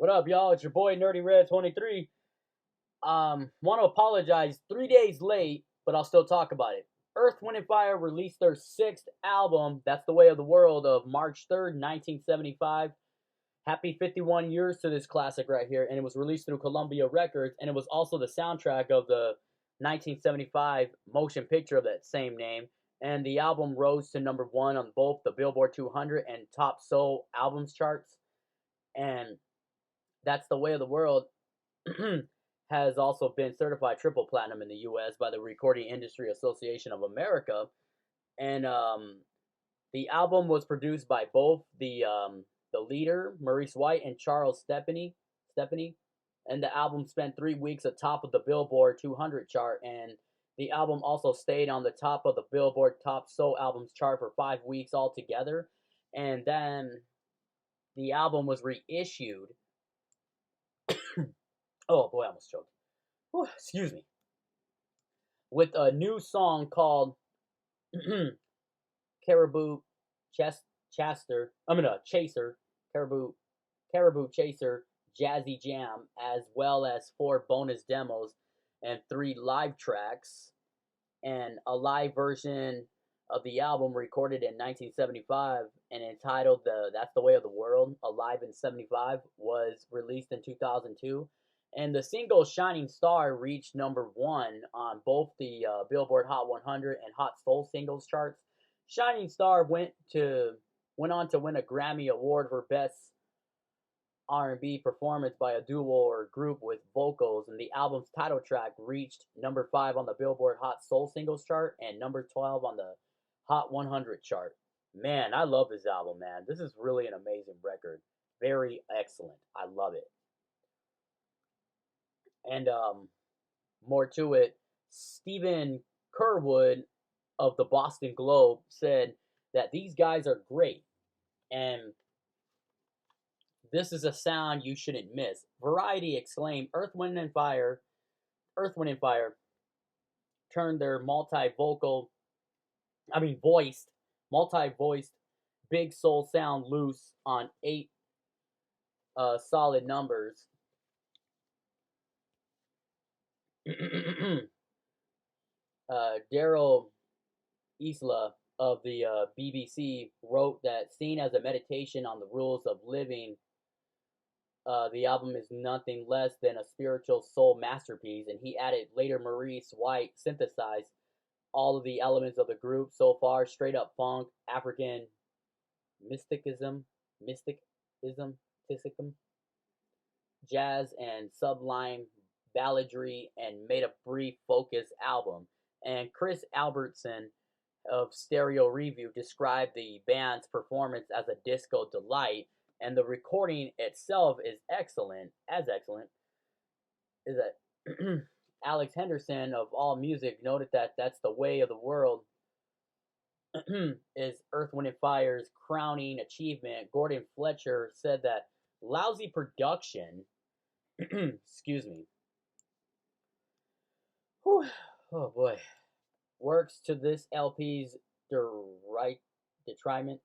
What up, y'all? It's your boy Nerdy Red 23. Want to apologize. 3 days late, but I'll still talk about it. Earth, Wind and Fire released their sixth album. That's the Way of the World of March 3rd, 1975. Happy 51 years to this classic right here, and it was released through Columbia Records, and it was also the soundtrack of the 1975 motion picture of that same name. And the album rose to number one on both the Billboard 200 and Top Soul Albums charts. And That's the Way of the World has also been certified triple platinum in the U.S. by the Recording Industry Association of America. And The album was produced by both the leader, Maurice White, and Charles Stepney. And the album spent 3 weeks atop of the Billboard 200 chart. And the album also stayed on the top of the Billboard Top Soul Albums chart for 5 weeks altogether. And then the album was reissued. Oh boy, I almost choked. Whew, excuse me. With a new song called Caribou Chaser, Caribou Chaser Jazzy Jam, as well as 4 bonus demos and 3 live tracks, and a live version of the album recorded in 1975 and entitled That's the Way of the World, Alive in 75, was released in 2002. And the single Shining Star reached number 1 on both the Billboard Hot 100 and Hot Soul Singles charts. Shining Star went on to win a Grammy Award for Best R&B performance by a duo or group with vocals, and the album's title track reached number 5 on the Billboard Hot Soul Singles chart and number 12 on the Hot 100 chart. Man, I love this album, man. This is really an amazing record. Very excellent. I love it. And more to it, Stephen Kerwood of the Boston Globe said that these guys are great, and this is a sound you shouldn't miss. Variety exclaimed, Earth, Wind and Fire turned their multi-voiced big soul sound loose on 8 solid numbers. Daryl Isla of the BBC wrote that, seen as a meditation on the rules of living, the album is nothing less than a spiritual soul masterpiece. And he added, later Maurice White synthesized all of the elements of the group so far: straight up funk, African mysticism, jazz, and sublime balladry, and made a brief focus album. And Chris Albertson of Stereo Review described the band's performance as a disco delight, and the recording itself is excellent. Is that Alex Henderson of All Music noted that That's the Way of the World is Earth, Wind and Fire's crowning achievement. Gordon Fletcher said that lousy production, excuse me, whew, oh boy, works to this LP's detriment.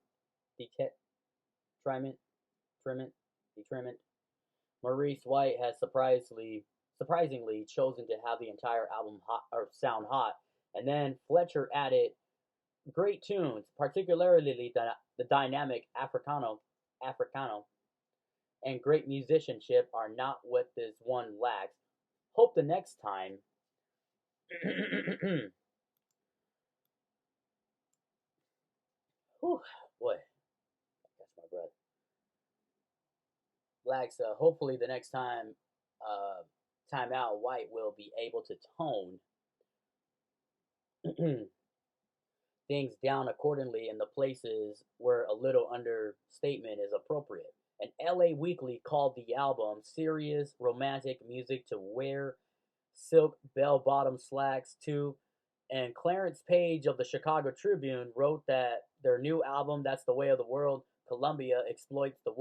Maurice White has surprisingly chosen to have the entire album sound hot. And then Fletcher added, great tunes, particularly the dynamic Africano, and great musicianship are not what this one lacks. Hope the next time whew, boy, that's my breath. Blacks, hopefully the next time out, White will be able to tone things down accordingly in the places where a little understatement is appropriate. And LA Weekly called the album serious romantic music to wear silk bell-bottom slacks to. And Clarence Page of the Chicago Tribune wrote that their new album, That's the Way of the World, Columbia exploits the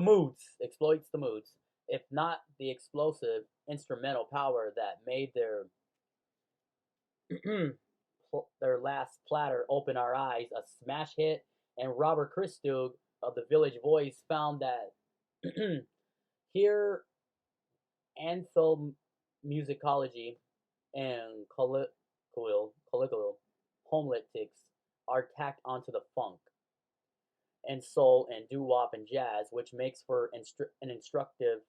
moods, exploits the moods, if not the explosive instrumental power that made their last platter, Open Our Eyes, a smash hit. And Robert Christug of the Village Voice found that Here, anthromusicology and colloquial homiletics are tacked onto the funk and soul and doo-wop and jazz, which makes for an instructive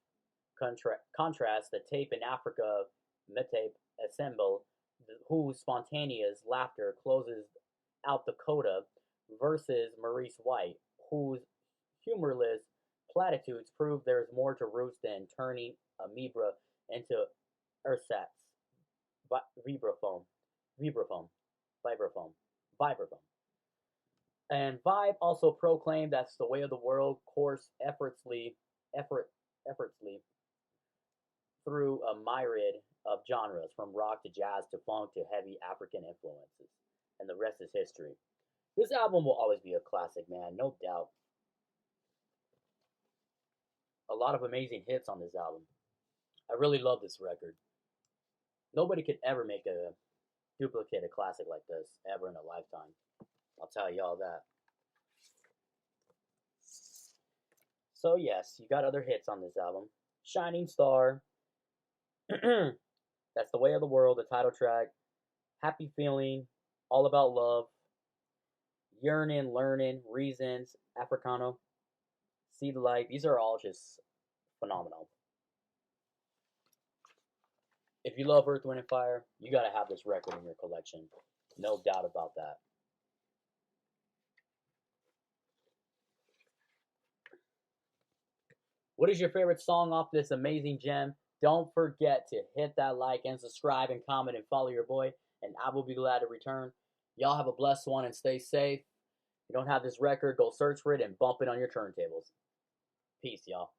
contrast. The tape in Africa, Metape Assemble, whose spontaneous laughter closes out the coda, versus Maurice White, whose humorless platitudes prove there's more to roots than turning amoeba into ersatz, vibraphone, vibraphone, vibraphone, vibraphone. And Vibe also proclaimed that's the way of the world, course effortlessly through a myriad of genres, from rock to jazz to funk to heavy African influences. And the rest is history. This album will always be a classic, man, no doubt. A lot of amazing hits on this album. I really love this record. Nobody could ever make a duplicate a classic like this ever in a lifetime. I'll tell y'all that. So yes, you got other hits on this album. Shining Star. That's the Way of the World, the title track. Happy Feeling. All About Love. Yearnin Learnin, Reasons, Africano, See the Light. These are all just phenomenal. If you love Earth, Wind, and Fire, you gotta have this record in your collection. No doubt about that. What is your favorite song off this amazing gem? Don't forget to hit that like and subscribe and comment and follow your boy, and I will be glad to return. Y'all have a blessed one and stay safe. If you don't have this record, go search for it and bump it on your turntables. Peace, y'all.